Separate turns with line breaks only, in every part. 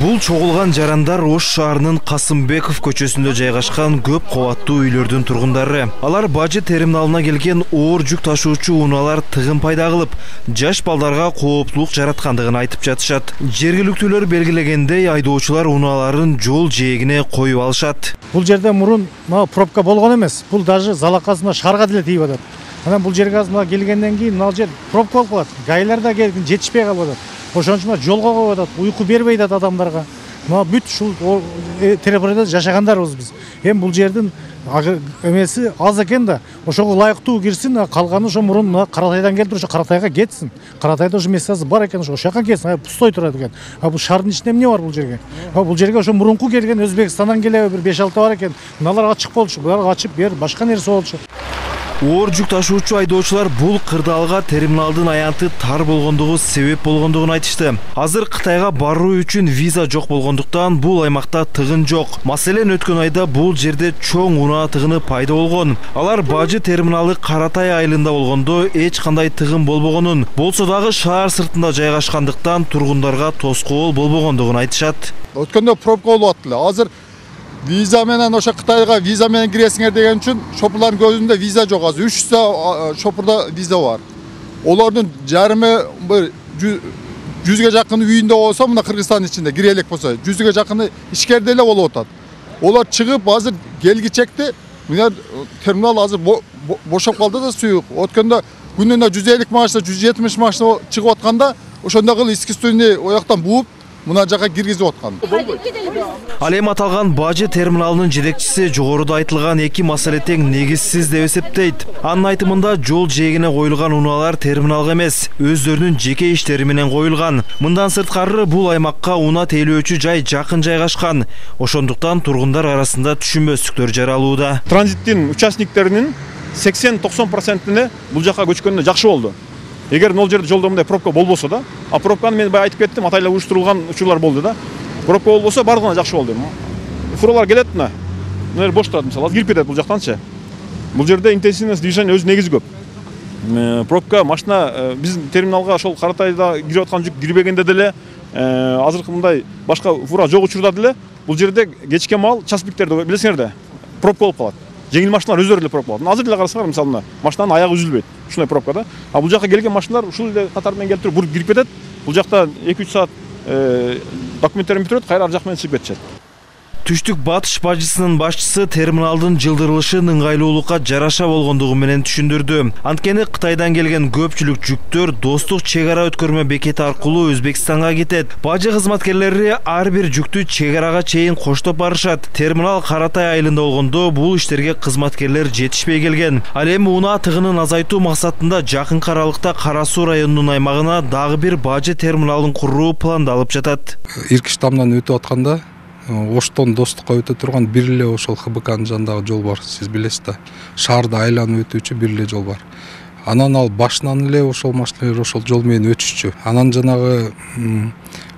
Бул чогулган жарандар Ош шаарынын Касымбеков көчөсүндө жайгашкан көп кабаттуу үйлөрдүн тургундары. Алар бажы терминалына келген оор жүк ташуучу унаалар тыгын пайда кылып, жаш балдарга кооптулук жараткандыгын айтып жатышат. Жергиликтүүлөр белгилегендей, айдоочулар унааларын жол жээгине коюп алышат.
Бул жерде мурун пробка болгон эмес. Бул даже залакасына шаарга деле тийип атат. Анан бул жерге азыр келгенден кийин мына жер пробка болуп калат. Гайлар да жетишпей калып атат. Ошон үчүн жолго коюп атат, уйку бербей атат адамдарга. Мына бүт ушул территорияда жашагандарбыз биз. Эми бул жердин эмеси аз экен да, ошого ылайыктуу кирсин, калганы ошо мурун мына Каратайдан келип туруп, Каратайга кетсин. Каратайда уже месяцы бар экен, ошо жака кетсин, пустой турат экен. Бул шаардын ичинде эмне бар бул жерге? Бул жерге ошо мурунку келген Өзбекстандан келе бир 5-6 бар экен. Мыналар ачык болчу, булар ачып бер башка нерсе болчу.
Оор жүк ташуучу айдоочулар бул кырдаалга терминалдын аянты тар болгондугу себеп болгондугун айтышты. Азыр Кытайга баруу үчүн виза жок болгондуктан бул аймакта тыгын жок. Маселен өткөн айда бул жерде чоң унаа тыгыны пайда болгон. Алар бажы терминалы Каратай айылында болгондо эч кандай тыгын болбогонун, болсо дагы шаар сыртында жайгашкандыктан тургундарга тоскоол болбогондугун айтышат.
Өткөндө пробка болуп аттылы. Азыр виза менен ошо Кытайга виза менен киресиңер деген үчүн шопурлардын көзүндө виза жок. Азыр 300 шопурда виза бар. Олордун жарымы 100ге жакын үйүндө болсо, мына Кыргызстандын ичинде кире элек болсо, 100ге жакыны ишкерде эле болуп атат. Олар чыгып азыр келгичекти, мына терминал азыр бошоп калды да суюк. Өткөндө күнүнө 150 машина, 170 машина чыгып атканда, ошондой кылып искусственный ояктан бууп мына жака киргизип аткан.
Ал эми аталган бажы терминалынын жетекчиси жогоруда айтылган эки маселе тең негизсиз деп эсептейт. Анын айтымында жол жээгине коюлган унаалар терминалга эмес, өздөрүнүн жеке иштери менен коюлган. Мындан сырткары бул аймакка унаа тейлөөчү жай жакын жайгашкан. Ошондуктан тургундар арасында түшүнбөстүктөр жаралууда.
Транзиттин участниктеринин 80-90%-ine бул жака көчкөнүнө жакшы болду. Эгер ол жерде жолдо мындай пробка болбосо да, а пробканы мен бай айтып кеттим, атайла уюштурулган учурлар болду да. Пробка болбосо бардыгына жакшы болду. Фуралар келет мына. Мына бош турат, мисалы, кирип кетет бул жактанчы. Бул жерде интенсивность движения өз негизи көп. Пробка машина биздин терминалга ошол Каратайда кирип аткан жүк кирбегенде деле, азыркы мындай башка фура жок учурда деле бул жерде кечке маал частниктерди билесиңер да, пробка болуп калат. Жеңил машиналар өздөрү эле пробка болот. Азыр деле карасаңар, мисалы, машинанын аягы үзүлбөйт. Ушундай пробкада. А бул жака келген машиналар ушул эле катар менен келип туруп буруп кирип кетет. Бул жакта 2-3 саат документтерин бүтүрөт, кайра ар жак менен чыгып кетишет.
Түштүк батыш бажысынын башчысы терминалдын жылдырылышы ыңгайлуулукка жараша болгондугу менен түшүндүрдү. Анткени Кытайдан келген көпчүлүк жүктөр достук чек ара өткөрмө бекети аркылуу Өзбекстанга кетет. Бажы кызматкерлери ар бир жүктү чек арага чейин коштоп барышат. Терминал Каратай айылында болгондо бул иштерге кызматкерлер жетишпей келген. Ал эми унаа тыгынын азайтуу максатында жакынкы аралыкта Кара Суу районунун аймагына дагы бир бажы терминалын куруу пландалып жатат.
Ирки штамдан өтүп атканда Оштон достукка өтө турган бир эле ошол ХБКнын жанындагы жол бар, сиз билесиз да. Шаарды айланып өтүүчү бир эле жол бар. Анан ал башынан эле ошол машиналар ошол жол менен өтүшчү. Анан жанагы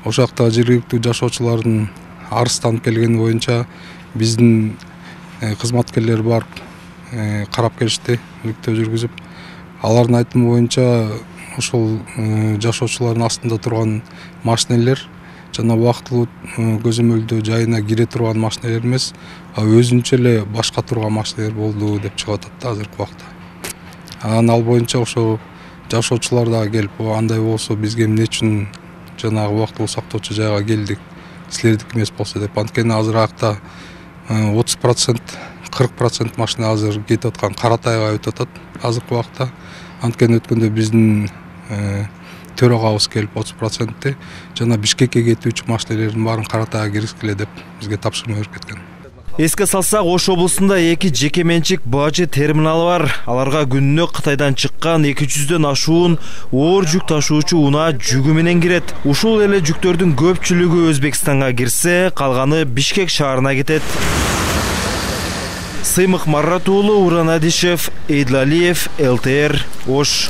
ошол жакта жергиликтүү жашоочулардын арызданып келгени боюнча биздин кызматкерлер барып карап келишти, иликтөө жүргүзүп. Алардын айтымы боюнча ошол жашоочулардын астында турган машиналар жана убактылуу көзөмөлдөө жайына кире турган машиналар эмес, өзүнчө эле башка турган машиналар болду деп чыгып атат да азыркы убакта. Анан ал боюнча ошо жашоочулар дагы келип, андай болсо бизге эмне үчүн жанагы убактылуу сактоочу жайга келдик, силердики эмес болсо деп. Анткени азыр акта 30%, 40% машина азыр кетип аткан Каратайга өтүп атат азыркы убакта. Анткени өткөндө биздин төрагабыз келип 30% жана Бишкекке кетүүчү машиналардын баарын Каратайга киргизгиле деп бизге тапшырма берип кеткен.
Эске салсак, Ош облусунда 2 жеке менчик бажы терминалы бар. Аларга күнүнө Кытайдан чыккан 200дөн ашуун оор жүк ташуучу унаа жүгү менен кирет. Ушул эле жүктөрдүн көпчүлүгү Өзбекстанга кирсе, калганы Бишкек шаарына кетет. Сыймык Маррат уулу, Уран Адишев, Эйдил Алиев, ЛТР, Ош.